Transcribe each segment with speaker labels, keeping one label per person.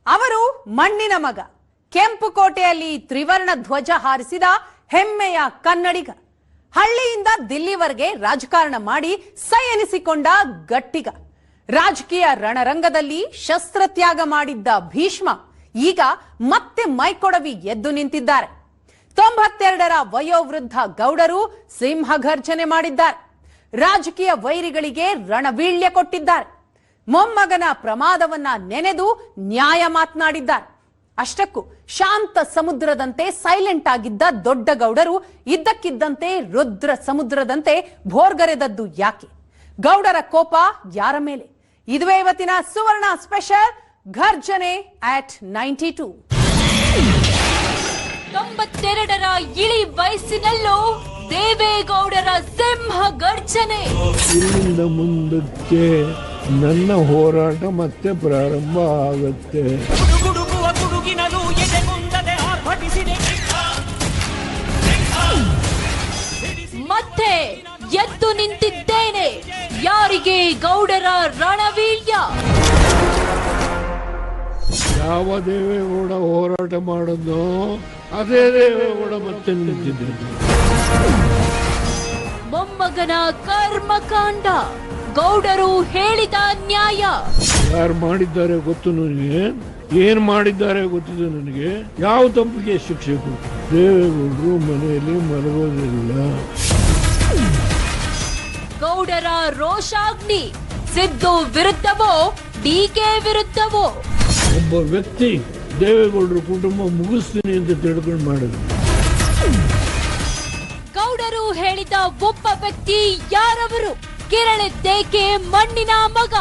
Speaker 1: ಅವರು ಮಣ್ಣಿನ ಮಗ. ಕೆಂಪುಕೋಟೆಯಲ್ಲಿ ತ್ರಿವರ್ಣ ಧ್ವಜ ಹಾರಿಸಿದ ಹೆಮ್ಮೆಯ ಕನ್ನಡಿಗ. ಹಳ್ಳಿಯಿಂದ ದಿಲ್ಲಿವರೆಗೆ ರಾಜಕಾರಣ ಮಾಡಿ ಸೈ ಎನಿಸಿಕೊಂಡ ಗಟ್ಟಿಗ. ರಾಜಕೀಯ ರಣರಂಗದಲ್ಲಿ ಶಸ್ತ್ರತ್ಯಾಗ ಮಾಡಿದ್ದ ಭೀಷ್ಮ ಈಗ ಮತ್ತೆ ಮೈಕೊಡವಿ ಎದ್ದು ನಿಂತಿದ್ದಾರೆ. 92ರ ವಯೋವೃದ್ಧ ಗೌಡರು ಸಿಂಹಗರ್ಜನೆ ಮಾಡಿದ್ದಾರೆ. ರಾಜಕೀಯ ವೈರಿಗಳಿಗೆ ರಣವೀಳ್ಯ ಕೊಟ್ಟಿದ್ದಾರೆ. ಮೊಮ್ಮಗನ ಪ್ರಮಾದವನ್ನ ನೆನೆದು ನ್ಯಾಯ ಮಾತನಾಡಿದ್ದಾರೆ. ಅಷ್ಟಕ್ಕೂ ಶಾಂತ ಸಮುದ್ರದಂತೆ ಸೈಲೆಂಟ್ ಆಗಿದ್ದ ದೊಡ್ಡ ಗೌಡರು ಇದ್ದಕ್ಕಿದ್ದಂತೆ ರುದ್ರ ಸಮುದ್ರದಂತೆ ಭೋರ್ಗರೆದದ್ದು ಯಾಕೆ? ಗೌಡರ ಕೋಪ ಯಾರ ಮೇಲೆ? ಇದುವೇ ಇವತ್ತಿನ ಸುವರ್ಣ ಸ್ಪೆಷಲ್ ಘರ್ಜನೆ ಅಟ್ 92.
Speaker 2: 92ರ ಇಳಿ ವಯಸ್ಸಿನಲ್ಲೂ ದೇವೇಗೌಡರ ಸಿಂಹ ಗರ್ಜನೆ.
Speaker 3: ಇಲ್ಲಿಂದ ಮುಂದಕ್ಕೆ ನನ್ನ ಹೋರಾಟ ಮತ್ತೆ ಪ್ರಾರಂಭ ಆಗುತ್ತೆ.
Speaker 2: ಮತ್ತೆ ಎದ್ದು ನಿಂತಿದ್ದೇನೆ. ಯಾರಿಗೆ ಗೌಡರ ರಣವೀಳ್ಯ?
Speaker 3: ಯಾವ ದೇವೇಗೌಡ ಹೋರಾಟ ಮಾಡೋದು ಅದೇ ದೇವೇಗೌಡ ಮತ್ತೆ ನಿಂತಿದ್ದೇನೆ.
Speaker 2: ಮೊಮ್ಮಗನ ಕರ್ಮಕಾಂಡ. ಗೌಡರು ಹೇಳಿದ ನ್ಯಾಯ.
Speaker 3: ಯಾರು ಮಾಡಿದ್ದಾರೆ ಗೊತ್ತು ನನಗೆ, ಏನ್ ಮಾಡಿದ್ದಾರೆ ಗೊತ್ತಿದೆ ನನಗೆ. ಯಾವ ತಪ್ಪಿಗೆ ಶಿಕ್ಷೆ ಕೊಟ್ಟು ದೇವೇಗೌಡರು ಮನೆಯಲ್ಲಿ ಮಲಗೋದಿಲ್ಲ.
Speaker 2: ಗೌಡರ ರೋಷಾಗ್ನಿ. ಸಿದ್ದು ವಿರುದ್ಧವೋ ಡಿಕೆ ವಿರುದ್ಧವೋ?
Speaker 3: ಒಬ್ಬ ವ್ಯಕ್ತಿ ದೇವೇಗೌಡರ ಕುಟುಂಬ ಮುಗಿಸ್ತೀನಿ ಅಂತ ತಿಳ್ಕೊಂಡು ಮಾಡಿದ್ರು.
Speaker 2: ಗೌಡರು ಹೇಳಿದ ಒಬ್ಬ ವ್ಯಕ್ತಿ ಯಾರವರು? ಕೆರಳಿದ್ದೇಕೆ ಮಣ್ಣಿನ ಮಗ?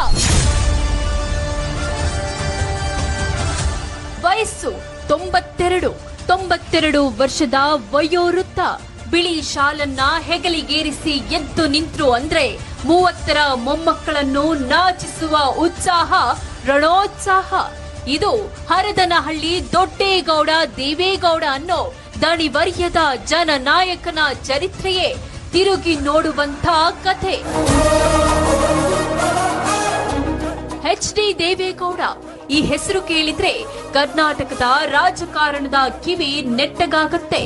Speaker 2: ವಯಸ್ಸು 92 ವರ್ಷದ ವಯೋವೃದ್ಧ. ಬಿಳಿ ಶಾಲನ್ನ ಹೆಗಲಿಗೇರಿಸಿ ಎದ್ದು ನಿಂತ್ರು ಅಂದ್ರೆ 30ರ ಮೊಮ್ಮಕ್ಕಳನ್ನು ನಾಚಿಸುವ ಉತ್ಸಾಹ, ರಣೋತ್ಸಾಹ. ಇದು ಹರದನಹಳ್ಳಿ ದೊಡ್ಡೇಗೌಡ ದೇವೇಗೌಡ ಅನ್ನೋ ದಣಿವರ್ಯದ ಜನನಾಯಕನ ಚರಿತ್ರೆಯೇ ತಿರುಗಿ ನೋಡುವಂತ ಕಥೆ. HD ದೇವೇಗೌಡ ಈ ಹೆಸರು ಕೇಳಿದ್ರೆ ಕರ್ನಾಟಕದ ರಾಜಕಾರಣದ ಕಿವಿ ನೆಟ್ಟಗಾಗುತ್ತೆ.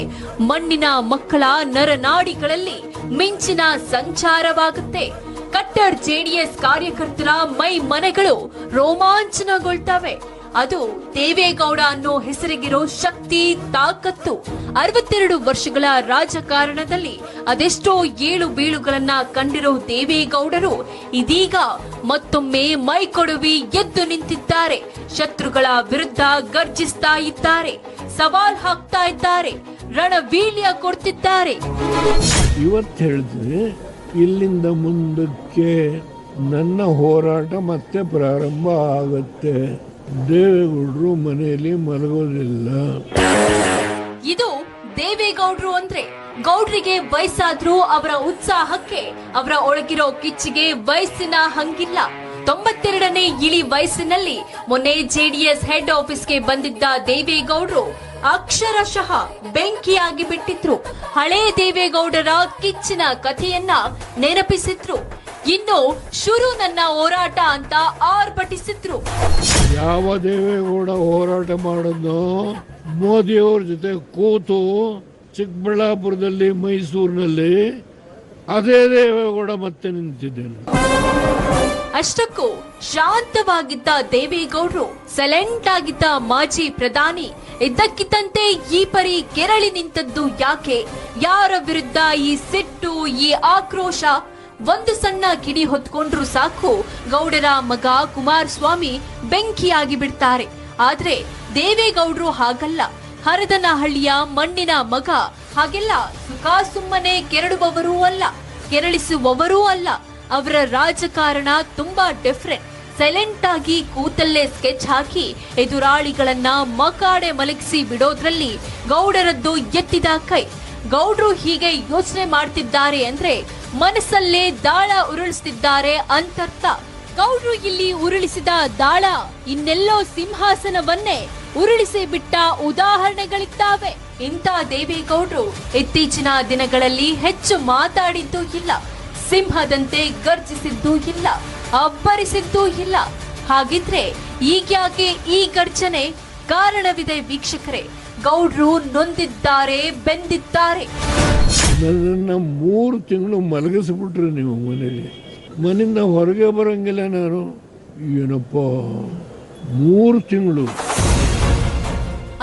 Speaker 2: ಮಣ್ಣಿನ ಮಕ್ಕಳ ನರನಾಡಿಗಳಲ್ಲಿ ಮಿಂಚಿನ ಸಂಚಾರವಾಗುತ್ತೆ. ಕಟ್ಟರ್ JDS ಕಾರ್ಯಕರ್ತರ ಮೈ ಮನೆಗಳು ರೋಮಾಂಚನಗೊಳ್ತವೆ. ಅದು ದೇವೇಗೌಡ ಅನ್ನೋ ಹೆಸರಿಗಿರೋ ಶಕ್ತಿ, ತಾಕತ್ತು. 62 ವರ್ಷಗಳ ರಾಜಕಾರಣದಲ್ಲಿ ಅದೆಷ್ಟೋ ಏಳು ಬೀಳುಗಳನ್ನ ಕಂಡಿರೋ ದೇವೇಗೌಡರು ಇದೀಗ ಮತ್ತೊಮ್ಮೆ ಮೈಕೊಡವಿ ಎದ್ದು ನಿಂತಿದ್ದಾರೆ. ಶತ್ರುಗಳ ವಿರುದ್ಧ ಗರ್ಜಿಸ್ತಾ ಇದ್ದಾರೆ, ಸವಾಲ್ ಹಾಕ್ತಾ ಇದ್ದಾರೆ, ರಣವೀಳ್ಯ ಕೊಡ್ತಿದ್ದಾರೆ.
Speaker 3: ಇವತ್ತು ಹೇಳ್ತೀನಿ, ಇಲ್ಲಿಂದ ಮುಂದಕ್ಕೆ ನನ್ನ ಹೋರಾಟ ಮತ್ತೆ ಪ್ರಾರಂಭ ಆಗುತ್ತೆ. ದೇವೇಗೌಡರು ಮನೆಯಲ್ಲಿ ಮಲಗೋದಿಲ್ಲ.
Speaker 2: ಇದು ದೇವೇಗೌಡರು ಅಂದ್ರೆ ಗೌಡ್ರಿಗೆ ವಯಸ್ಸಾದ್ರೂ ಅವರ ಉತ್ಸಾಹಕ್ಕೆ, ಅವರ ಒಳಗಿರೋ ಕಿಚ್ಚಿಗೆ ವಯಸ್ಸಿನ ಹಂಗಿಲ್ಲ. 92ನೇ ಇಳಿ ವಯಸ್ಸಿನಲ್ಲಿ ಮೊನ್ನೆ JDS ಹೆಡ್ ಆಫೀಸ್ಗೆ ಬಂದಿದ್ದ ದೇವೇಗೌಡರು ಅಕ್ಷರಶಃ ಬೆಂಕಿಯಾಗಿ ಬಿಟ್ಟಿದ್ರು. ಹಳೇ ದೇವೇಗೌಡರ ಕಿಚ್ಚಿನ ಕಥೆಯನ್ನ ನೆನಪಿಸಿದ್ರು. ಇನ್ನು ಶುರು ನನ್ನ ಹೋರಾಟ ಅಂತ ಆರ್ಭಟಿಸಿದ್ರು.
Speaker 3: ಯಾವ ದೇವೇಗೌಡ ಹೋರಾಟ ಮಾಡೋದು ಮೋದಿಯವ್ರ ಜೊತೆ ಕೂತು ಚಿಕ್ಕಬಳ್ಳಾಪುರದಲ್ಲಿ, ಮೈಸೂರಿನಲ್ಲಿ, ಅದೇ ದೇವೇಗೌಡ ಮತ್ತೆ ನಿಂತಿದ್ದೇನೆ.
Speaker 2: ಅಷ್ಟಕ್ಕೂ ಶಾಂತವಾಗಿದ್ದ ದೇವೇಗೌಡರು, ಸೈಲೆಂಟ್ ಆಗಿದ್ದ ಮಾಜಿ ಪ್ರಧಾನಿ ಇದ್ದಕ್ಕಿದ್ದಂತೆ ಈ ಪರಿ ಕೆರಳಿ ನಿಂತದ್ದು ಯಾಕೆ? ಯಾರ ವಿರುದ್ಧ ಈ ಸಿಟ್ಟು, ಈ ಆಕ್ರೋಶ? ಒಂದು ಸಣ್ಣ ಕಿಡಿ ಹೊತ್ಕೊಂಡ್ರು ಸಾಕು, ಗೌಡರ ಮಗ ಕುಮಾರಸ್ವಾಮಿ ಬೆಂಕಿಯಾಗಿ ಬಿಡ್ತಾರೆ. ಆದ್ರೆ ದೇವೇಗೌಡರು ಹಾಗಲ್ಲ. ಹರದನಹಳ್ಳಿಯ ಮಣ್ಣಿನ ಮಗ ಹಾಗೆಲ್ಲ ಸುಖ ಸುಮ್ಮನೆ ಕೆರಳುವವರೂ ಅಲ್ಲ, ಕೆರಳಿಸುವವರೂ ಅಲ್ಲ. ಅವರ ರಾಜಕಾರಣ ತುಂಬಾ ಡಿಫರೆಂಟ್. ಸೈಲೆಂಟ್ ಆಗಿ ಕೂತಲ್ಲೇ ಸ್ಕೆಚ್ ಹಾಕಿ ಎದುರಾಳಿಗಳನ್ನ ಮಕಾಡೆ ಮಲಗಿಸಿ ಬಿಡೋದ್ರಲ್ಲಿ ಗೌಡರದ್ದು ಎತ್ತಿದ ಕೈ. ಗೌಡ್ರು ಹೀಗೆ ಯೋಚನೆ ಮಾಡ್ತಿದ್ದಾರೆ ಅಂದ್ರೆ ಮನಸ್ಸಲ್ಲೇ ದಾಳ ಉರುಳಿಸ್ತಿದ್ದಾರೆ ಅಂತರ್ಥ. ಗೌಡ್ರು ಇಲ್ಲಿ ಉರುಳಿಸಿದ ದಾಳ ಇನ್ನೆಲ್ಲೋ ಸಿಂಹಾಸನವನ್ನೇ ಉರುಳಿಸಿ ಬಿಟ್ಟ ಉದಾಹರಣೆಗಳಿದ್ದಾವೆ. ಇಂಥ ದೇವೇಗೌಡರು ಇತ್ತೀಚಿನ ದಿನಗಳಲ್ಲಿ ಹೆಚ್ಚು ಮಾತಾಡಿದ್ದೂ ಇಲ್ಲ, ಸಿಂಹದಂತೆ ಗರ್ಜಿಸಿದ್ದೂ ಇಲ್ಲ, ಅಬ್ಬರಿಸಿದ್ದೂ ಇಲ್ಲ. ಹಾಗಿದ್ರೆ ಈಗ್ಯಾಕೆ ಈ ಗರ್ಜನೆ? ಕಾರಣವಿದೆ ವೀಕ್ಷಕರೇ. ಗೌಡ್ರು ನೊಂದಿದ್ದಾರೆ, ಬೆಂದಿದ್ದಾರೆ.
Speaker 3: ನನ್ನನ್ನು 3 ತಿಂಗಳು ಮಲಗಿಸ್ಬಿಟ್ರು ನೀವು ಮನೇಲಿ. ಮನೆಯಿಂದ ಹೊರಗೆ ಬರಂಗಿಲ್ಲ ನಾನು. ಏನಪ್ಪ 3 ತಿಂಗಳು.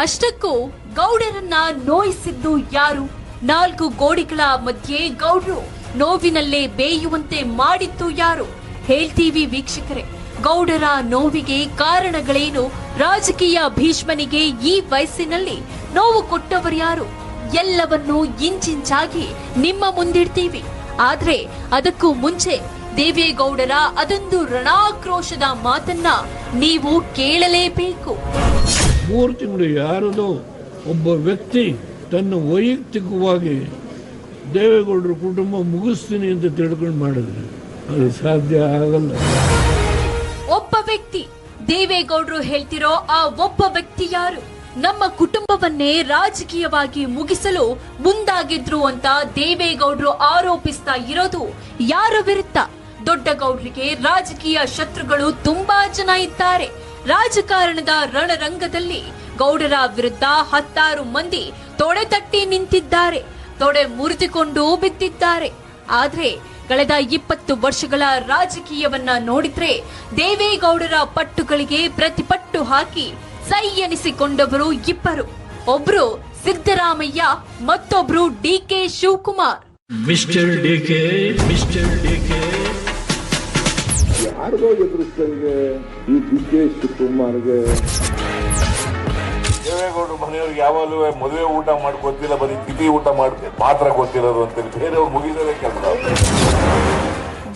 Speaker 2: ಅಷ್ಟಕ್ಕೂ ಗೌಡರನ್ನ ನೋಯಿಸಿದ್ದು ಯಾರು? 4 ಗೋಡೆಗಳ ಮಧ್ಯೆ ಗೌಡ್ರು ನೋವಿನಲ್ಲೇ ಬೇಯುವಂತೆ ಮಾಡಿದ್ದು ಯಾರು? ಹೇಳ್ತೀವಿ ವೀಕ್ಷಕರೇ. ಗೌಡರ ನೋವಿಗೆ ಕಾರಣಗಳೇನು? ರಾಜಕೀಯ ಭೀಷ್ಮನಿಗೆ ಈ ವಯಸ್ಸಿನಲ್ಲಿ ನೋವು ಕೊಟ್ಟವರ್ಯಾರು? ಎಲ್ಲವನ್ನೂ ಇಂಚಿಂಚಾಗಿ ನಿಮ್ಮ ಮುಂದಿಡ್ತೀವಿ. ಆದ್ರೆ ಅದಕ್ಕೂ ಮುಂಚೆ ದೇವೇಗೌಡರ ಅದೊಂದು ರಣಾಕ್ರೋಶದ ಮಾತನ್ನ ನೀವು ಕೇಳಲೇಬೇಕು.
Speaker 3: 3 ತಿಂಗಳು ಯಾರದೋ ಒಬ್ಬ ವ್ಯಕ್ತಿ ತನ್ನ ವೈಯಕ್ತಿಕವಾಗಿ ದೇವೇಗೌಡರ ಕುಟುಂಬ ಮುಗಿಸ್ತೀನಿ ಅಂತ ತಿಳ್ಕೊಂಡು ಮಾಡಿದ್ರೆ ಅದು ಸಾಧ್ಯ ಆಗಲ್ಲ.
Speaker 2: ಒಬ್ಬ ವ್ಯಕ್ತಿ, ದೇವೇಗೌಡರು ಹೇಳ್ತಿರೋ ಆ ಒಬ್ಬ ವ್ಯಕ್ತಿ ಯಾರು? ನಮ್ಮ ಕುಟುಂಬವನ್ನೇ ರಾಜಕೀಯವಾಗಿ ಮುಗಿಸಲು ಮುಂದಾಗಿದ್ರು ಅಂತ ದೇವೇಗೌಡರು ಆರೋಪಿಸ್ತಾ ಇರೋದು ಯಾರ ವಿರುದ್ಧ? ದೊಡ್ಡಗೌಡರಿಗೆ ರಾಜಕೀಯ ಶತ್ರುಗಳು ತುಂಬಾ ಜನ ಇದ್ದಾರೆ. ರಾಜಕಾರಣದ ರಣರಂಗದಲ್ಲಿ ಗೌಡರ ವಿರುದ್ಧ 10 ಮಂದಿ ತೊಡೆತಟ್ಟಿ ನಿಂತಿದ್ದಾರೆ, ತೊಡೆ ಮುರಿದುಕೊಂಡು ಬಿದ್ದಿದ್ದಾರೆ. ಆದ್ರೆ ಕಳೆದ 20 ವರ್ಷಗಳ ರಾಜಕೀಯವನ್ನ ನೋಡಿದ್ರೆ ದೇವೇಗೌಡರ ಪಟ್ಟುಗಳಿಗೆ ಪ್ರತಿಪಟ್ಟು ಹಾಕಿ ಸೈ ಎನಿಸಿಕೊಂಡವರು ಇಬ್ಬರು. ಒಬ್ರು ಸಿದ್ದರಾಮಯ್ಯ, ಮತ್ತೊಬ್ರು DK Shivakumar.
Speaker 3: Mister DK, mister DK
Speaker 4: ಯಾರಿಗೋ ಎದುರಿಸ್ತಾರೆ ಈ ಡಿಕೆ ಶಿವಕುಮಾರ್ಗೆ.
Speaker 5: ದೇವೇಗೌಡರು ಮನೆಯವ್ರಿಗೆ ಯಾವಾಗಲೂ ಮದುವೆ ಊಟ ಮಾಡಿ ಗೊತ್ತಿಲ್ಲ, ಬರೀ ತಿಥಿ ಊಟ ಮಾಡಿ ಮಾತ್ರ ಗೊತ್ತಿರೋದು ಅಂತೇಳಿ ಬೇರೆಯವ್ರು ಮುಗಿಸೋದೇ ಕೆಲಸ.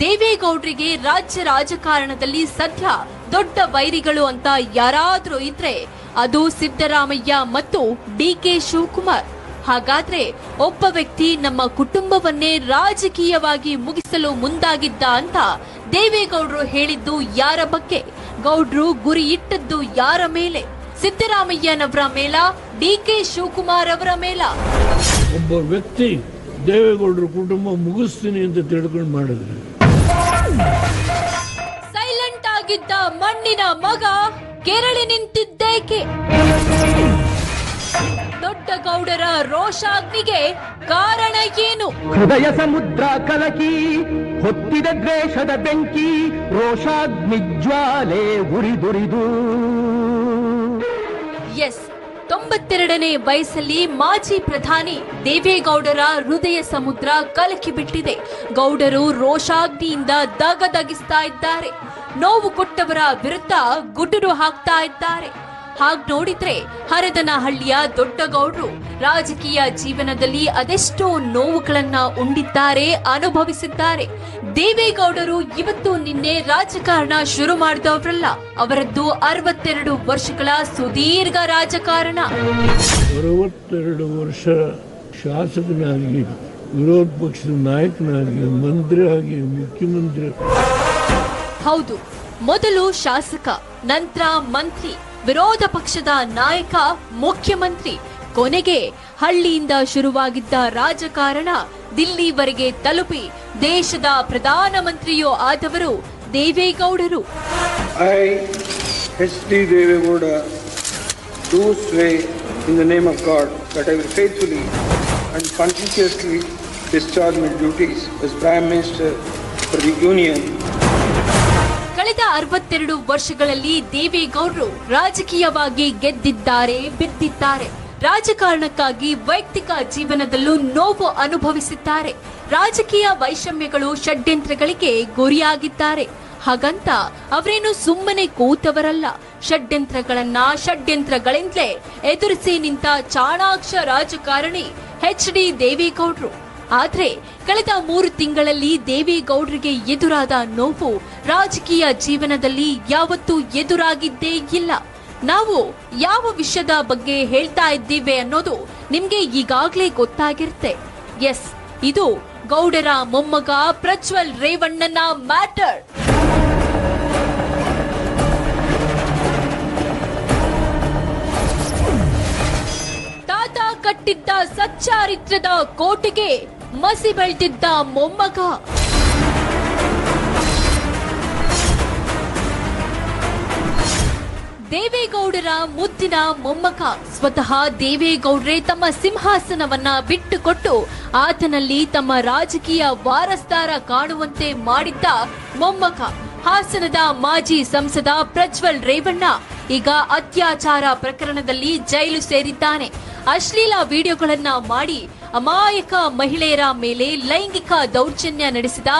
Speaker 2: ದೇವೇಗೌಡರಿಗೆ ರಾಜ್ಯ ರಾಜಕಾರಣದಲ್ಲಿ ಸದ್ಯ ದೊಡ್ಡ ವೈರಿಗಳು ಅಂತ ಯಾರಾದ್ರೂ ಇದ್ರೆ ಅದು ಸಿದ್ದರಾಮಯ್ಯ ಮತ್ತು ಡಿಕೆ ಶಿವಕುಮಾರ್. ಹಾಗಾದ್ರೆ ಒಬ್ಬ ವ್ಯಕ್ತಿ ನಮ್ಮ ಕುಟುಂಬವನ್ನೇ ರಾಜಕೀಯವಾಗಿ ಮುಗಿಸಲು ಮುಂದಾಗಿದ್ದ ಅಂತ ದೇವೇಗೌಡರು ಹೇಳಿದ್ದು ಯಾರ ಬಗ್ಗೆ? ಗೌಡ್ರು ಗುರಿ ಇಟ್ಟದ್ದು ಯಾರ ಮೇಲೆ? ಸಿದ್ದರಾಮಯ್ಯನವರ ಮೇಲ, ಡಿಕೆ ಶಿವಕುಮಾರ್ ಅವರ ಮೇಲ?
Speaker 3: ಒಬ್ಬ ವ್ಯಕ್ತಿ ದೇವೇಗೌಡರ ಕುಟುಂಬ ಮುಗಿಸ್ತೀನಿ ಅಂತ ತಿಳ್ಕೊಂಡು ಮಾಡಿದ್ರೆ
Speaker 2: ಸೈಲೆಂಟ್ ಆಗಿದ್ದ ಮಣ್ಣಿನ ಮಗ ಕೆರಳಿ ನಿಂತಿದ್ದೇಕೆ? ದೊಡ್ಡಗೌಡರ ರೋಷಾಗ್ನಿಗೆ ಕಾರಣ ಏನು?
Speaker 6: ಹೃದಯ ಸಮುದ್ರ ಕಲಕಿ ಹೊತ್ತಿದ ದ್ವೇಷದ ಬೆಂಕಿ, ರೋಷಾಗ್ನಿ ಜ್ವಾಲೆ ಉರಿದುರಿದು.
Speaker 2: ಎಸ್, 92ನೇ ವಯಸ್ಸಲ್ಲಿ ಮಾಜಿ ಪ್ರಧಾನಿ ದೇವೇಗೌಡರ ಹೃದಯ ಸಮುದ್ರ ಕಲಕಿ ಬಿಟ್ಟಿದೆ. ಗೌಡರು ರೋಷಾಗ್ನಿಯಿಂದ ದಗದಗಿಸ್ತಾ ಇದ್ದಾರೆ. ನೋವು ಕೊಟ್ಟವರ ವಿರುದ್ಧ ಗುಡುರು ಹಾಕ್ತಾ ಇದ್ದಾರೆ. ಹಾಗ್ ನೋಡಿದ್ರೆ ಹರದನಹಳ್ಳಿಯ ದೊಡ್ಡಗೌಡರು ರಾಜಕೀಯ ಜೀವನದಲ್ಲಿ ಅದೆಷ್ಟೋ ನೋವುಗಳನ್ನ ಉಂಡಿದ್ದಾರೆ, ಅನುಭವಿಸಿದ್ದಾರೆ. ದೇವೇಗೌಡರು ಇವತ್ತು ನಿನ್ನೆ ರಾಜಕಾರಣ ಶುರು ಮಾಡಿದವರಲ್ಲ. ಅವರದ್ದು 62 ವರ್ಷಗಳ ಸುದೀರ್ಘ ರಾಜಕಾರಣ.
Speaker 3: 62 ವರ್ಷ ಶಾಸಕನಾಗಿ, ವಿರೋಧ ಪಕ್ಷದ ನಾಯಕನಾಗಿ, ಮಂತ್ರಿ ಆಗಿ, ಮುಖ್ಯಮಂತ್ರಿ.
Speaker 2: ಹೌದು, ಮೊದಲು ಶಾಸಕ, ನಂತರ ಮಂತ್ರಿ, ವಿರೋಧ ಪಕ್ಷದ ನಾಯಕ, ಮುಖ್ಯಮಂತ್ರಿ, ಕೊನೆಗೆ ಹಳ್ಳಿಯಿಂದ ಶುರುವಾಗಿದ್ದ ರಾಜಕಾರಣ ದಿಲ್ಲಿವರೆಗೆ ತಲುಪಿ ದೇಶದ ಪ್ರಧಾನಮಂತ್ರಿಯೂ ಆದವರು ದೇವೇಗೌಡರು.
Speaker 7: I, H.D. Devegowda, do swear in the name of God that I will faithfully and conscientiously discharge my duties as Prime Minister for the Union.
Speaker 2: ಕಳೆದ 62 ವರ್ಷಗಳಲ್ಲಿ ದೇವೇಗೌಡರು ರಾಜಕೀಯವಾಗಿ ಗೆದ್ದಿದ್ದಾರೆ, ಬಿದ್ದಿದ್ದಾರೆ. ರಾಜಕಾರಣಕ್ಕಾಗಿ ವೈಯಕ್ತಿಕ ಜೀವನದಲ್ಲೂ ನೋವು ಅನುಭವಿಸಿದ್ದಾರೆ. ರಾಜಕೀಯ ವೈಷಮ್ಯಗಳು, ಷಡ್ಯಂತ್ರಗಳಿಗೆ ಗುರಿಯಾಗಿದ್ದಾರೆ. ಹಾಗಂತ ಅವರೇನು ಸುಮ್ಮನೆ ಕೂತವರಲ್ಲ. ಷಡ್ಯಂತ್ರಗಳಿಂದಲೇ ಎದುರಿಸಿ ನಿಂತ ಚಾಣಾಕ್ಷ ರಾಜಕಾರಣಿ ಎಚ್.ಡಿ. ದೇವೇಗೌಡರು. ಆದ್ರೆ ಕಳೆದ 3 ತಿಂಗಳಲ್ಲಿ ದೇವೇಗೌಡರಿಗೆ ಎದುರಾದ ನೋವು ರಾಜಕೀಯ ಜೀವನದಲ್ಲಿ ಯಾವತ್ತೂ ಎದುರಾಗಿದ್ದೇ ಇಲ್ಲ. ನಾವು ಯಾವ ವಿಷಯದ ಬಗ್ಗೆ ಹೇಳ್ತಾ ಇದ್ದೀವಿ ಅನ್ನೋದು ನಿಮ್ಗೆ ಈಗಾಗಲೇ ಗೊತ್ತಾಗಿರುತ್ತೆ. ಎಸ್, ಇದು ಗೌಡರ ಮೊಮ್ಮಗ ಪ್ರಜ್ವಲ್ ರೇವಣ್ಣನ ಮ್ಯಾಟರ್. ತಾತ ಕಟ್ಟಿದ್ದ ಸಚ್ಚಾರಿತ್ರ್ಯದ ಕೋಟೆಗೆ ಮಸಿ ಬೆಳೆದಿದ್ದ ಮೊಮ್ಮಗ. ದೇವೇಗೌಡರ ಮುದ್ದಿನ ಮೊಮ್ಮಗ ಸ್ವತಃ ದೇವೇಗೌಡ್ರೆ ತಮ್ಮ ಸಿಂಹಾಸನವನ್ನ ಬಿಟ್ಟುಕೊಟ್ಟು ಆತನಲ್ಲಿ ತಮ್ಮ ರಾಜಕೀಯ ವಾರಸ್ದಾರ ಕಾಣುವಂತೆ ಮಾಡಿದ್ದ ಮೊಮ್ಮಗ ಹಾಸನದ ಮಾಜಿ ಸಂಸದ ಪ್ರಜ್ವಲ್ ರೇವಣ್ಣ ಈಗ ಅತ್ಯಾಚಾರ ಪ್ರಕರಣದಲ್ಲಿ ಜೈಲು ಸೇರಿದ್ದಾನೆ. ಅಶ್ಲೀಲ ವಿಡಿಯೋಗಳನ್ನ ಮಾಡಿ ಅಮಾಯಕ ಮಹಿಳೆಯರ ಮೇಲೆ ಲೈಂಗಿಕ ದೌರ್ಜನ್ಯ ನಡೆಸಿದ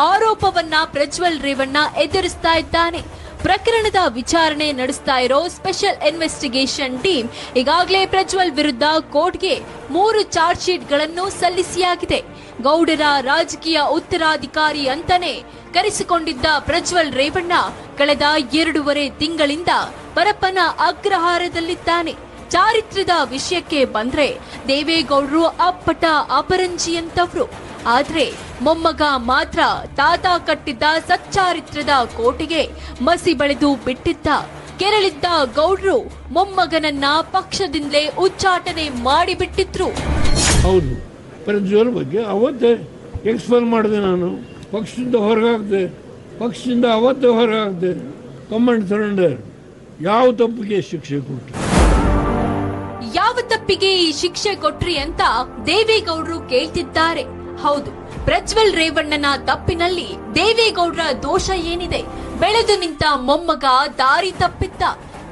Speaker 2: ಆರೋಪವನ್ನ ಪ್ರಜ್ವಲ್ ರೇವಣ್ಣ ಎದುರಿಸ್ತಾ ಇದ್ದಾನೆ. ಪ್ರಕರಣದ ವಿಚಾರಣೆ ನಡೆಸ್ತಾ ಇರೋ ಸ್ಪೆಷಲ್ ಇನ್ವೆಸ್ಟಿಗೇಷನ್ ಟೀಮ್ ಈಗಾಗಲೇ ಪ್ರಜ್ವಲ್ ವಿರುದ್ಧ ಕೋರ್ಟ್ಗೆ 3 ಚಾರ್ಜ್ ಶೀಟ್ಗಳನ್ನು ಸಲ್ಲಿಸಿಯಾಗಿದೆ. ಗೌಡರ ರಾಜಕೀಯ ಉತ್ತರಾಧಿಕಾರಿ ಅಂತಾನೆ ಕರೆಸಿಕೊಂಡಿದ್ದ ಪ್ರಜ್ವಲ್ ರೇವಣ್ಣ ಕಳೆದ 2.5 ತಿಂಗಳಿಂದ ಪರಪ್ಪನ ಅಗ್ರಹಾರದಲ್ಲಿದ್ದಾನೆ. ಚಾರಿತ್ರ್ಯದ ವಿಷಯಕ್ಕೆ ಬಂದ್ರೆ ದೇವೇಗೌಡರು ಅಪ್ಪಟ ಅಪರಂಜಿಯಂತವ್ರು. ಆದ್ರೆ ಮೊಮ್ಮಗ ಮಾತ್ರ ತಾತ ಕಟ್ಟಿದ್ದ ಸಚ್ಚಾರಿತ್ರ್ಯದ ಕೋಟೆಗೆ ಮಸಿ ಬಳಿದು ಬಿಟ್ಟಿದ್ದ. ಕೆರಳಿದ್ದ ಗೌಡ್ರು ಮೊಮ್ಮಗನನ್ನ ಪಕ್ಷದಿಂದಲೇ ಉಚ್ಚಾಟನೆ ಮಾಡಿಬಿಟ್ಟಿದ್ರು.
Speaker 3: ಹೌದು, ಪ್ರಜ್ವಲ್ ಬಗ್ಗೆ ಅವತ್ತೇ ಎಕ್ಸ್ಪೆಲ್ ಮಾಡಿದೆ. ನಾನು ಪಕ್ಷದಿಂದ ಹೊರಗಾಗ್ದೆ, ಪಕ್ಷದಿಂದ ಅವತ್ತೇ ಹೊರಗಾಗ್ದೆ. Command surrender. ಯಾವ ತಪ್ಪಿಗೆ ಶಿಕ್ಷೆ ಕೊಟ್ಟು,
Speaker 2: ಯಾವ ತಪ್ಪಿಗೆ ಈ ಶಿಕ್ಷೆ ಕೊಟ್ರಿ ಅಂತ ದೇವೇಗೌಡರು ಕೇಳ್ತಿದ್ದಾರೆ. ಹೌದು, ಪ್ರಜ್ವಲ್ ರೇವಣ್ಣನ ತಪ್ಪಿನಲ್ಲಿ ದೇವೇಗೌಡರ ದೋಷ ಏನಿದೆ? ಬೆಳೆದು ನಿಂತ ಮೊಮ್ಮಗ ದಾರಿ ತಪ್ಪಿದ್ದ.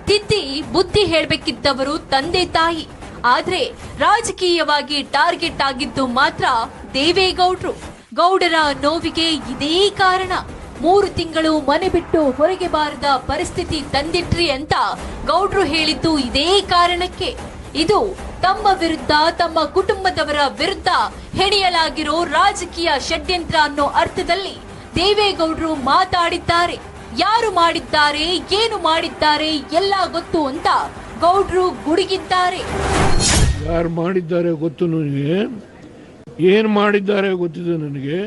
Speaker 2: ತಿದ್ದಿ ಬುದ್ಧಿ ಹೇಳ್ಬೇಕಿದ್ದವರು ತಂದೆ ತಾಯಿ. ಆದ್ರೆ ರಾಜಕೀಯವಾಗಿ ಟಾರ್ಗೆಟ್ ಆಗಿದ್ದು ಮಾತ್ರ ದೇವೇಗೌಡರು. ಗೌಡರ ನೋವಿಗೆ ಇದೇ ಕಾರಣ. 3 ತಿಂಗಳು ಮನೆ ಬಿಟ್ಟು ಹೊರಗೆ ಬಾರದ ಪರಿಸ್ಥಿತಿ ತಂದಿಟ್ರಿ ಅಂತ ಗೌಡ್ರು ಹೇಳಿದ್ದು ಇದೇ ಕಾರಣಕ್ಕೆ. ಇದು ತಮ್ಮ ವಿರುದ್ಧ, ತಮ್ಮ ಕುಟುಂಬದವರ ವಿರುದ್ಧ ಹೆಣೆಯಲಾಗಿರೋ ರಾಜಕೀಯ ಷಡ್ಯಂತ್ರ ಅನ್ನೋ ಅರ್ಥದಲ್ಲಿ ದೇವೇಗೌಡರು ಮಾತಾಡಿದ್ದಾರೆ. ಯಾರು ಮಾಡಿದ್ದಾರೆ, ಏನು ಮಾಡಿದ್ದಾರೆ ಎಲ್ಲ ಗೊತ್ತು ಅಂತ ಗೌಡ್ರು ಗುಡುಗಿದ್ದಾರೆ.
Speaker 3: ಯಾರು ಮಾಡಿದ್ದಾರೆ ಗೊತ್ತು ನನಗೆ, ಏನು ಮಾಡಿದ್ದಾರೆ ಗೊತ್ತಿದೆ ನನಗೆ,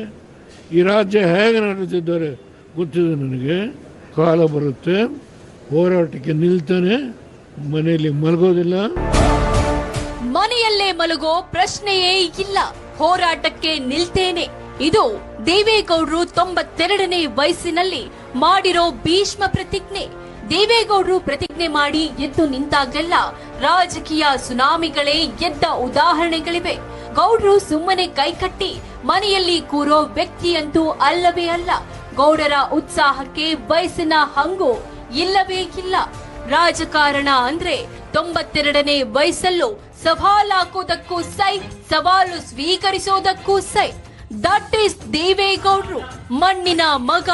Speaker 3: ಈ ರಾಜ್ಯ ಹೇಗೆ ನಡೆಸಿದ್ದಾರೆ ಗೊತ್ತಿದೆ ನನಗೆ. ಕಾಲ ಬರುತ್ತೆ, ಹೋರಾಟಕ್ಕೆ ನಿಲ್ತಾನೆ, ಮನೆಯಲ್ಲಿ ಮಲಗೋದಿಲ್ಲ.
Speaker 2: ಮನೆಯಲ್ಲೇ ಮಲಗೋ ಪ್ರಶ್ನೆಯೇ ಇಲ್ಲ, ಹೋರಾಟಕ್ಕೆ ನಿಲ್ತೇನೆ. ಇದು ದೇವೇಗೌಡರು 92ನೇ ವಯಸ್ಸಿನಲ್ಲಿ ಮಾಡಿರೋ ಭೀಷ್ಮ ಪ್ರತಿಜ್ಞೆ. ದೇವೇಗೌಡರು ಪ್ರತಿಜ್ಞೆ ಮಾಡಿ ಎದ್ದು ನಿಂತಾಗಲೆಲ್ಲ ರಾಜಕೀಯ ಸುನಾಮಿಗಳೇ ಎದ್ದ ಉದಾಹರಣೆಗಳಿವೆ. ಗೌಡ್ರು ಸುಮ್ಮನೆ ಕೈಕಟ್ಟಿ ಮನೆಯಲ್ಲಿ ಕೂರೋ ವ್ಯಕ್ತಿಯಂತೂ ಅಲ್ಲವೇ ಅಲ್ಲ. ಗೌಡರ ಉತ್ಸಾಹಕ್ಕೆ ವಯಸ್ಸಿನ ಹಂಗು ಇಲ್ಲವೇ ಇಲ್ಲ. ರಾಜಕಾರಣ ಅಂದ್ರೆ 92ನೇ ವಯಸ್ಸಲ್ಲೂ ಸವಾಲು ಹಾಕೋದಕ್ಕೂ ಸೈ, ಸವಾಲು ಸ್ವೀಕರಿಸೋದಕ್ಕೂ ಸೈ. ದಟ್ ಈಸ್ ದೇವೇಗೌಡರು, ಮಣ್ಣಿನ ಮಗ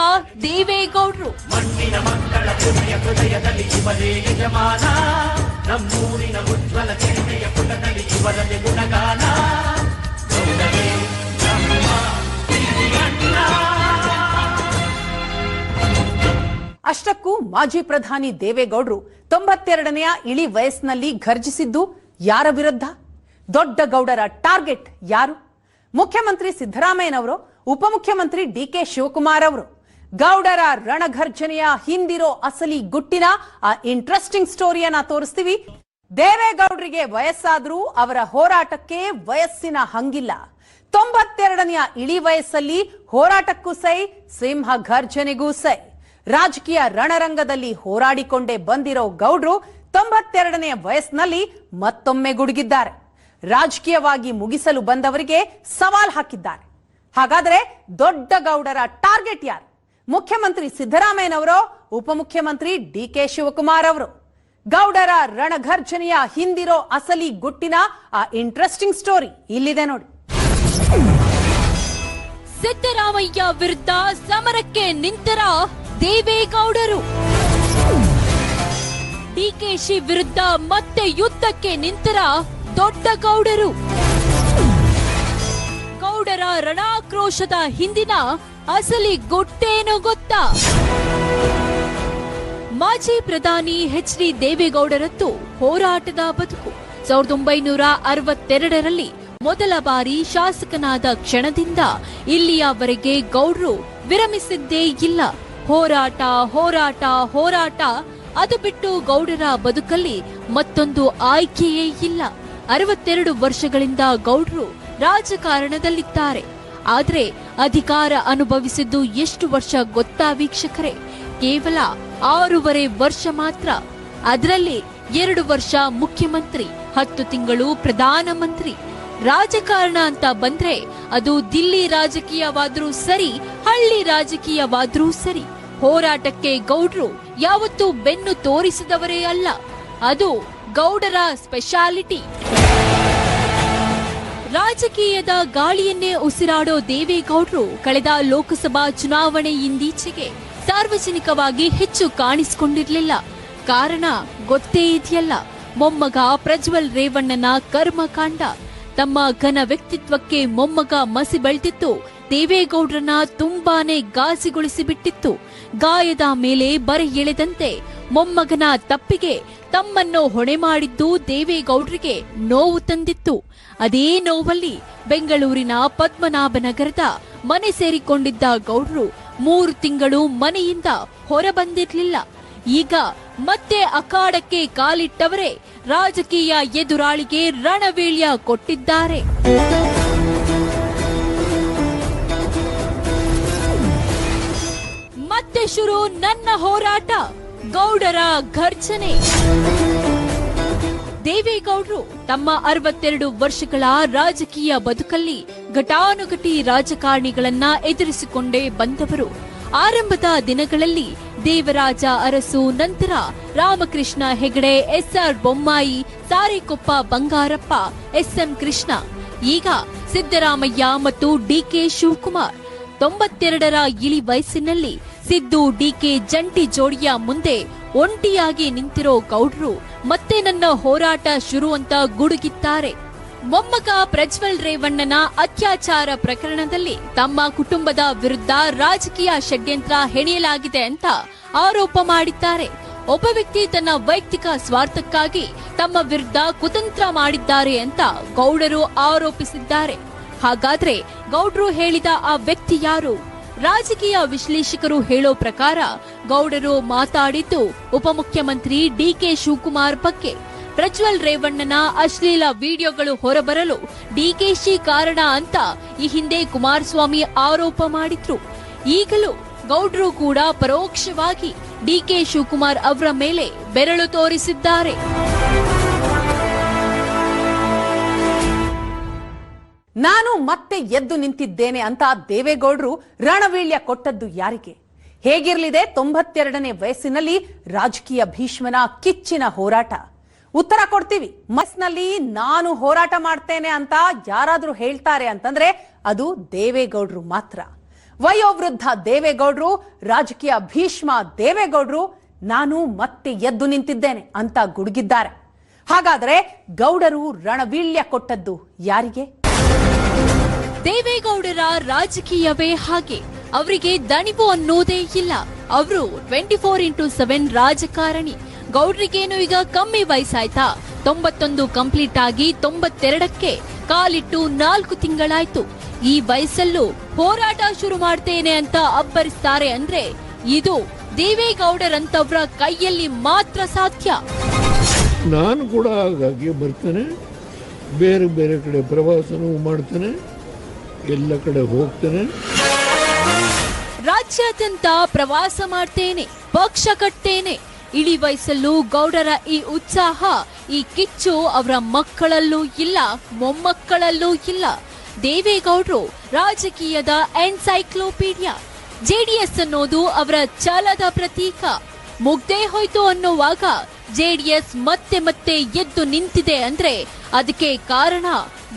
Speaker 2: ದೇವೇಗೌಡರು.
Speaker 8: ಮಣ್ಣಿನ ಮಕ್ಕಳ ಹೃದಯದಲ್ಲಿ ಇವರೇ ಯಜಮಾನ, ನಮ್ಮೂರಿನ ಉಜ್ವಲ ಚರಿತೆಯ ಪುಟದಲ್ಲಿ ಇವರದೇ ಗುಣಗಾನ.
Speaker 1: ಅಷ್ಟಕ್ಕೂ ಮಾಜಿ ಪ್ರಧಾನಿ ದೇವೇಗೌಡರು 92ನೆಯ ಇಳಿ ವಯಸ್ಸಿನಲ್ಲಿ ಘರ್ಜಿಸಿದ್ದು ಯಾರ ವಿರುದ್ಧ? ದೊಡ್ಡ ಗೌಡರ ಟಾರ್ಗೆಟ್ ಯಾರು? ಮುಖ್ಯಮಂತ್ರಿ ಸಿದ್ದರಾಮಯ್ಯನವರು, ಉಪಮುಖ್ಯಮಂತ್ರಿ ಡಿಕೆ ಶಿವಕುಮಾರ್ ಅವರು. ಗೌಡರ ರಣಘರ್ಜನೆಯ ಹಿಂದಿರೋ ಅಸಲಿ ಗುಟ್ಟಿನ ಆ ಇಂಟ್ರೆಸ್ಟಿಂಗ್ ಸ್ಟೋರಿಯನ್ನ ತೋರಿಸ್ತೀವಿ. ದೇವೇಗೌಡರಿಗೆ ವಯಸ್ಸಾದ್ರೂ ಅವರ ಹೋರಾಟಕ್ಕೆ ವಯಸ್ಸಿನ ಹಂಗಿಲ್ಲ. 92ನೆಯ ಇಳಿ ವಯಸ್ಸಲ್ಲಿ ಹೋರಾಟಕ್ಕೂ ಸೈ, ಸಿಂಹ ಘರ್ಜನೆಗೂ ಸೈ. ರಾಜಕೀಯ ರಣರಂಗದಲ್ಲಿ ಹೋರಾಡಿಕೊಂಡೇ ಬಂದಿರೋ ಗೌಡ್ರು 92ನೇ ವಯಸ್ಸಿನಲ್ಲಿ ಮತ್ತೊಮ್ಮೆ ಗುಡುಗಿದ್ದಾರೆ. ರಾಜಕೀಯವಾಗಿ ಮುಗಿಸಲು ಬಂದವರಿಗೆ ಸವಾಲ್ ಹಾಕಿದ್ದಾರೆ. ಹಾಗಾದ್ರೆ ದೊಡ್ಡ ಗೌಡರ ಟಾರ್ಗೆಟ್ ಯಾರು? ಮುಖ್ಯಮಂತ್ರಿ ಸಿದ್ದರಾಮಯ್ಯನವರೋ, ಉಪಮುಖ್ಯಮಂತ್ರಿ ಡಿಕೆ ಶಿವಕುಮಾರ್ ಅವರು? ಗೌಡರ ರಣಘರ್ಜನೆಯ ಹಿಂದಿರೋ ಅಸಲಿ ಗುಟ್ಟಿನ ಆ ಇಂಟ್ರೆಸ್ಟಿಂಗ್ ಸ್ಟೋರಿ ಇಲ್ಲಿದೆ ನೋಡಿ.
Speaker 2: ಸಿದ್ದರಾಮಯ್ಯ ವಿರುದ್ಧ ಸಮರಕ್ಕೆ ನಿಂತರ ದೇವೇಗೌಡರು, ಡಿಕೆಶಿ ವಿರುದ್ಧ ಮತ್ತೆ ಯುದ್ಧಕ್ಕೆ ನಿಂತರ ದೊಡ್ಡ ಗೌಡರು. ಗೌಡರ ರಣಾಕ್ರೋಶದ ಹಿಂದಿನ ಅಸಲಿ ಗುಟ್ಟೇನು ಗೊತ್ತಾ? ಮಾಜಿ ಪ್ರಧಾನಿ ಎಚ್.ಡಿ. ದೇವೇಗೌಡರದ್ದು ಹೋರಾಟದ ಬದುಕು. 1962ರಲ್ಲಿ ಮೊದಲ ಬಾರಿ ಶಾಸಕನಾದ ಕ್ಷಣದಿಂದ ಇಲ್ಲಿಯವರೆಗೆ ಗೌಡ್ರು ವಿರಮಿಸಿದ್ದೇ ಇಲ್ಲ. ಹೋರಾಟ ಹೋರಾಟ ಹೋರಾಟ, ಅದು ಬಿಟ್ಟು ಗೌಡರ ಬದುಕಲ್ಲಿ ಮತ್ತೊಂದು ಆಯ್ಕೆಯೇ ಇಲ್ಲ. 62 ವರ್ಷಗಳಿಂದ ಗೌಡ್ರು ರಾಜಕಾರಣದಲ್ಲಿದ್ದಾರೆ. ಆದ್ರೆ ಅಧಿಕಾರ ಅನುಭವಿಸಿದ್ದು ಎಷ್ಟು ವರ್ಷ ಗೊತ್ತಾ ವೀಕ್ಷಕರೇ? ಕೇವಲ 6.5 ವರ್ಷ ಮಾತ್ರ. ಅದರಲ್ಲಿ 2 ವರ್ಷ ಮುಖ್ಯಮಂತ್ರಿ, 10 ತಿಂಗಳು ಪ್ರಧಾನಮಂತ್ರಿ. ರಾಜಕಾರಣ ಅಂತ ಬಂದ್ರೆ ಅದು ದಿಲ್ಲಿ ರಾಜಕೀಯವಾದ್ರೂ ಸರಿ, ಹಳ್ಳಿ ರಾಜಕೀಯವಾದ್ರೂ ಸರಿ, ಹೋರಾಟಕ್ಕೆ ಗೌಡ್ರು ಯಾವತ್ತೂ ಬೆನ್ನು ತೋರಿಸಿದವರೇ ಅಲ್ಲ. ಅದು ಗೌಡರ ಸ್ಪೆಷಾಲಿಟಿ. ರಾಜಕೀಯದ ಗಾಳಿಯನ್ನೇ ಉಸಿರಾಡೋ ದೇವೇಗೌಡರು ಕಳೆದ ಲೋಕಸಭಾ ಚುನಾವಣೆಯಿಂದೀಚೆಗೆ ಸಾರ್ವಜನಿಕವಾಗಿ ಹೆಚ್ಚು ಕಾಣಿಸಿಕೊಂಡಿರಲಿಲ್ಲ. ಕಾರಣ ಗೊತ್ತೇ ಇದೆಯಲ್ಲ, ಮೊಮ್ಮಗ ಪ್ರಜ್ವಲ್ ರೇವಣ್ಣನ ಕರ್ಮಕಾಂಡ. ತಮ್ಮ ಘನ ವ್ಯಕ್ತಿತ್ವಕ್ಕೆ ಮೊಮ್ಮಗ ಮಸಿ ಬೆಳೆದಿತ್ತು ದೇವೇಗೌಡರನ್ನ ತುಂಬಾನೇ ಗಾಸಿಗೊಳಿಸಿಬಿಟ್ಟಿತ್ತು. ಗಾಯದ ಮೇಲೆ ಬರೆ ಎಳೆದಂತೆ ಮೊಮ್ಮಗನ ತಪ್ಪಿಗೆ ತಮ್ಮನ್ನು ಹೊಣೆ ಮಾಡಿದ್ದು ದೇವೇಗೌಡರಿಗೆ ನೋವು ತಂದಿತ್ತು. ಅದೇ ನೋವಲ್ಲಿ ಬೆಂಗಳೂರಿನ ಪದ್ಮನಾಭನಗರದ ಮನೆ ಸೇರಿಕೊಂಡಿದ್ದ ಗೌಡ್ರು 3 ತಿಂಗಳು ಮನೆಯಿಂದ ಹೊರಬಂದಿರ್ಲಿಲ್ಲ. ಈಗ ಮತ್ತೆ ಅಖಾಡಕ್ಕೆ ಕಾಲಿಟ್ಟವರೇ ರಾಜಕೀಯ ಎದುರಾಳಿಗೆ ರಣವೀಳ್ಯ ಕೊಟ್ಟಿದ್ದಾರೆ. ಮತ್ತೆ ಶುರು ನನ್ನ ಹೋರಾಟ, ಗೌಡರ ಘರ್ಜನೆ. ದೇವೇಗೌಡರು ತಮ್ಮ 62 ವರ್ಷಗಳ ರಾಜಕೀಯ ಬದುಕಲ್ಲಿ ಘಟಾನುಘಟಿ ರಾಜಕಾರಣಿಗಳನ್ನ ಎದುರಿಸಿಕೊಂಡೇ ಬಂದವರು. ಆರಂಭದ ದಿನಗಳಲ್ಲಿ ದೇವರಾಜ ಅರಸು, ನಂತರ ರಾಮಕೃಷ್ಣ ಹೆಗಡೆ, ಎಸ್ಆರ್ ಬೊಮ್ಮಾಯಿ, ಸಾರೇಕೊಪ್ಪ ಬಂಗಾರಪ್ಪ, ಎಸ್ಎಂ ಕೃಷ್ಣ, ಈಗ ಸಿದ್ದರಾಮಯ್ಯ ಮತ್ತು ಡಿಕೆ ಶಿವಕುಮಾರ್. 92ರ ಇಳಿ ವಯಸ್ಸಿನಲ್ಲಿ ಸಿದ್ದು ಡಿಕೆ ಜಂಟಿ ಜೋಡಿಯ ಮುಂದೆ ಒಂಟಿಯಾಗಿ ನಿಂತಿರೋ ಗೌಡ್ರು ಮತ್ತೆ ನನ್ನ ಹೋರಾಟ ಶುರು ಅಂತ ಗುಡುಗಿದ್ದಾರೆ. ಮೊಮ್ಮಗ ಪ್ರಜ್ವಲ್ ರೇವಣ್ಣನ ಅತ್ಯಾಚಾರ ಪ್ರಕರಣದಲ್ಲಿ ತಮ್ಮ ಕುಟುಂಬದ ವಿರುದ್ಧ ರಾಜಕೀಯ ಷಡ್ಯಂತ್ರ ಹೆಣೆಯಲಾಗಿದೆ ಅಂತ ಆರೋಪ ಮಾಡಿದ್ದಾರೆ. ಒಬ್ಬ ವ್ಯಕ್ತಿ ತನ್ನ ವೈಯಕ್ತಿಕ ಸ್ವಾರ್ಥಕ್ಕಾಗಿ ತಮ್ಮ ವಿರುದ್ಧ ಕುತಂತ್ರ ಮಾಡಿದ್ದಾರೆ ಅಂತ ಗೌಡರು ಆರೋಪಿಸಿದ್ದಾರೆ. ಹಾಗಾದ್ರೆ ಗೌಡ್ರು ಹೇಳಿದ ಆ ವ್ಯಕ್ತಿ ಯಾರು? ರಾಜಕೀಯ ವಿಶ್ಲೇಷಕರು ಹೇಳೋ ಪ್ರಕಾರ ಗೌಡರು ಮಾತಾಡಿದ್ದು ಉಪಮುಖ್ಯಮಂತ್ರಿ ಡಿಕೆ ಶಿವಕುಮಾರ್ ಬಗ್ಗೆ. ಪ್ರಜ್ವಲ್ ರೇವಣ್ಣನ ಅಶ್ಲೀಲ ವಿಡಿಯೋಗಳು ಹೊರಬರಲು ಡಿಕೆಶಿ ಕಾರಣ ಅಂತ ಈ ಹಿಂದೆ ಕುಮಾರಸ್ವಾಮಿ ಆರೋಪ ಮಾಡಿದ್ರು. ಈಗಲೂ ಗೌಡ್ರು ಕೂಡ ಪರೋಕ್ಷವಾಗಿ ಡಿಕೆ ಶಿವಕುಮಾರ್ ಅವರ ಮೇಲೆ ಬೆರಳು ತೋರಿಸಿದ್ದಾರೆ.
Speaker 1: ನಾನು ಮತ್ತೆ ಎದ್ದು ನಿಂತಿದ್ದೇನೆ ಅಂತ ದೇವೇಗೌಡರು ರಣವೀಳ್ಯ ಕೊಟ್ಟದ್ದು ಯಾರಿಗೆ? ಹೇಗಿರಲಿದೆ 92ನೇ ವಯಸ್ಸಿನಲ್ಲಿ ರಾಜಕೀಯ ಭೀಷ್ಮನ ಕಿಚ್ಚಿನ ಹೋರಾಟ? ಉತ್ತರ ಕೊಡ್ತೀವಿ. ಮನಸ್ಸಿನಲ್ಲಿ ನಾನು ಹೋರಾಟ ಮಾಡ್ತೇನೆ ಅಂತ ಯಾರಾದ್ರೂ ಹೇಳ್ತಾರೆ ಅಂತಂದ್ರೆ ಅದು ದೇವೇಗೌಡರು ಮಾತ್ರ. ವಯೋವೃದ್ಧ ದೇವೇಗೌಡರು, ರಾಜಕೀಯ ಭೀಷ್ಮ ದೇವೇಗೌಡರು ನಾನು ಮತ್ತೆ ಎದ್ದು ನಿಂತಿದ್ದೇನೆ ಅಂತ ಗುಡುಗಿದ್ದಾರೆ. ಹಾಗಾದ್ರೆ ಗೌಡರು ರಣವೀಳ್ಯ ಕೊಟ್ಟದ್ದು ಯಾರಿಗೆ?
Speaker 2: ದೇವೇಗೌಡರ ರಾಜಕೀಯವೇ ಹಾಗೆ. ಅವರಿಗೆ ದಣಿವು ಅನ್ನೋದೇ ಇಲ್ಲ. ಅವರು 24x7 ರಾಜಕಾರಣಿ. ಗೌಡ್ರಿಗೇನು ಈಗ ಕಮ್ಮಿ ವಯಸ್ಸಾಯ್ತಾ? 91 ಕಂಪ್ಲೀಟ್ ಆಗಿ 92ಕ್ಕೆ ಕಾಲಿಟ್ಟು 4 ತಿಂಗಳಾಯ್ತು. ಈ ವಯಸ್ಸಲ್ಲೂ ಹೋರಾಟ ಶುರು ಮಾಡ್ತೇನೆ ಅಂತ ಅಬ್ಬರಿಸ್ತಾರೆ ಅಂದ್ರೆ ಇದು ದೇವೇಗೌಡರಂತವ್ರ ಕೈಯಲ್ಲಿ ಮಾತ್ರ ಸಾಧ್ಯ.
Speaker 3: ನಾನು ಕೂಡ ಹಾಗಾಗಿ ಬರ್ತೇನೆ, ಬೇರೆ ಬೇರೆ ಕಡೆ ಪ್ರವಾಸನೂ ಮಾಡ್ತೇನೆ, ಎಲ್ಲ ಕಡೆ ಹೋಗ್ತೇನೆ.
Speaker 2: ರಾಜ್ಯಾದ್ಯಂತ ಪ್ರವಾಸ ಮಾಡ್ತೇನೆ, ಪಕ್ಷ ಕಟ್ತೇನೆ. ಇಳಿ ವಯಸ್ಸಲ್ಲೂ ಗೌಡರ ಈ ಉತ್ಸಾಹ, ಈ ಕಿಚ್ಚು ಅವರ ಮಕ್ಕಳಲ್ಲೂ ಇಲ್ಲ, ಮೊಮ್ಮಕ್ಕಳಲ್ಲೂ ಇಲ್ಲ. ದೇವೇಗೌಡರು ರಾಜಕೀಯದ ಎನ್ಸೈಕ್ಲೋಪೀಡಿಯಾ. ಜೆಡಿಎಸ್ ಅನ್ನೋದು ಅವರ ಛಲದ ಪ್ರತೀಕ. ಮುಗ್ದೇ ಹೋಯ್ತು ಅನ್ನುವಾಗ ಜೆಡಿಎಸ್ ಮತ್ತೆ ಮತ್ತೆ ಎದ್ದು ನಿಂತಿದೆ ಅಂದ್ರೆ ಅದಕ್ಕೆ ಕಾರಣ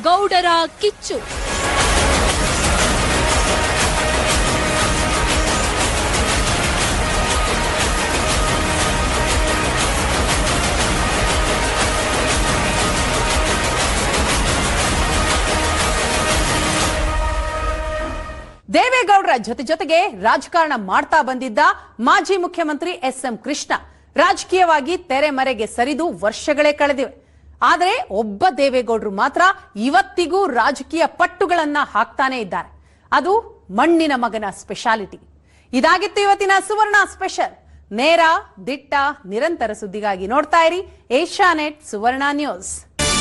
Speaker 2: ಗೌಡರ ಕಿಚ್ಚು.
Speaker 1: ದೇವೇಗೌಡರ ಜೊತೆಗೆ ರಾಜಕಾರಣ ಮಾಡ್ತಾ ಬಂದಿದ್ದ ಮಾಜಿ ಮುಖ್ಯಮಂತ್ರಿ ಎಸ್ಎಂ ಕೃಷ್ಣ ರಾಜಕೀಯವಾಗಿ ತೆರೆಮರೆಗೆ ಸರಿದು ವರ್ಷಗಳೇ ಕಳೆದಿವೆ. ಆದರೆ ಒಬ್ಬ ದೇವೇಗೌಡರು ಮಾತ್ರ ಇವತ್ತಿಗೂ ರಾಜಕೀಯ ಪಟ್ಟುಗಳನ್ನ ಹಾಕ್ತಾನೆ ಇದ್ದಾರೆ. ಅದು ಮಣ್ಣಿನ ಮಗನ ಸ್ಪೆಷಾಲಿಟಿ. ಇದಾಗಿತ್ತು ಇವತ್ತಿನ ಸುವರ್ಣ ಸ್ಪೆಷಲ್. ನೇರ, ದಿಟ್ಟ, ನಿರಂತರ ಸುದ್ದಿಗಾಗಿ ನೋಡ್ತಾ ಇರಿ ಏಷ್ಯಾನೆಟ್ ಸುವರ್ಣ ನ್ಯೂಸ್.